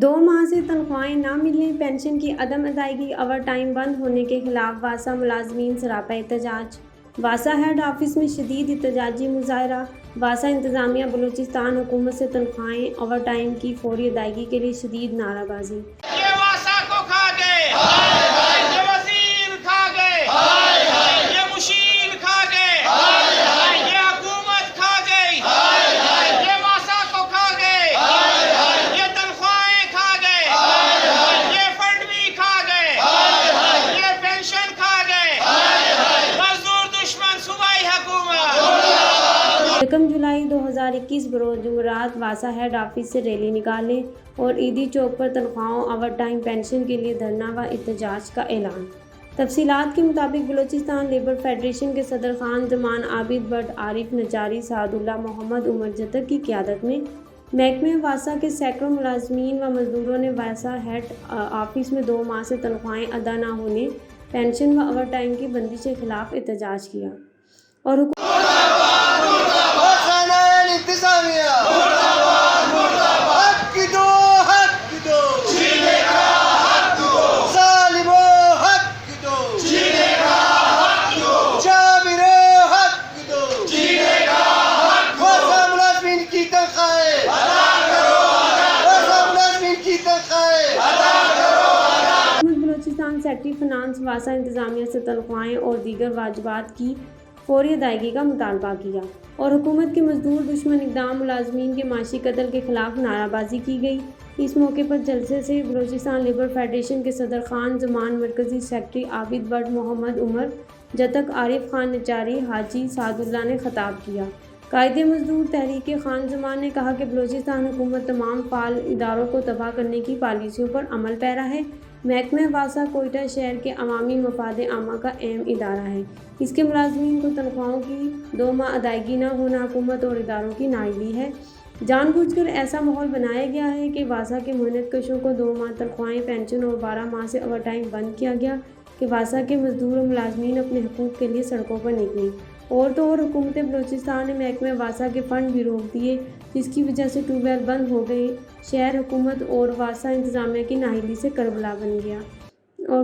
2 माह से तनख्वाहें न मिलने, पेंशन की अदम अदायगी, ओवर टाइम बंद होने के खिलाफ वासा मुलाजमीन सरापा एहतजाज। वासा हेड ऑफिस में शदीद एहतजाजी मुजाहरा। वासा इंतजामिया बलूचिस्तान हुकूमत से तनख्वाहें ओवर टाइम की फौरी अदायगी के लिए शदीद नाराबाजी। ये वासा को खा गए, ये वजीर खा गए, ये मुशीर खा गए, ये हुकूमत खा गई, ये वासा को खा गए, ये तनख्वाहें खा गए, ये फंड भी खा गए, ये पेंशन खा गए, मजदूर दुश्मन सूबाई हुकूमत। 1 जुलाई 2021 बरोज जुमेरात वासा हेड ऑफिस से रैली निकालने और ईदी चौक पर तनख्वाहों, ओवर टाइम, पेंशन के लिए धरना व एहतजाज का ऐलान। तफसीलात के मुताबिक बलूचिस्तान लेबर फेडरेशन के सदर खान जमान, आबिद भट्ट, आरिफ नजारी, सादुल्ला, मोहम्मद उमर जतक की क़यादत में महकमे वासा के सैकड़ों मुलाजमीन व मजदूरों ने वासा हेड ऑफिस में 2 माह से तनख्वाहें अदा न होने, पेंशन व ओवर टाइम की बंदिश के खिलाफ एहतजाज किया और बलूचिस्तान सेक्रेटरी फिनांस वासा इंतजामिया से तनख्वाहें और दीगर वाजिबात की फौरी अदायगी का मुतालबा किया और हुकूमत के मजदूर दुश्मन इक़दाम मुलाजमीन के माशी कत्ल के खिलाफ नाराबाजी की गई। इस मौके पर जलसे से बलूचिस्तान लेबर फेडरेशन के सदर खान जमान, मरकज़ी सेक्रेटरी आबिद भट्ट, मोहम्मद उमर जतक, आरिफ खान नचारी, हाजी सादुल्ला ने खिताब किया। कायदे मजदूर तहरीक खान जमान ने कहा कि बलूचिस्तान हुकूमत तमाम फाल इदारों को तबाह करने की पॉलिसियों पर अमल पैरा है। महकमा वासा कोयटा शहर के अवामी मफाद आमा का अहम इदारा है। इसके मुलाजमीन को तनख्वाहों की 2 माह अदायगी न होना हुकूमत और इदारों की नाअहली है। जानबूझकर ऐसा माहौल बनाया गया है कि वासा के मेहनत कशों को 2 माह तनख्वाहें, पेंशन और 12 माह से ओवर टाइम बंद किया गया कि वासा के मजदूर और मुलाजमीन अपने हकूक़ के लिए सड़कों पर निकले। और तो और हुकूमत बलूचिस्तान ने महकमा वासा के फ़ंड भी रोक दिए, जिसकी वजह से ट्यूबवेल बंद हो गए। शहर हुकूमत और वासा इंतजामिया की नाअहली से करबला बन गया और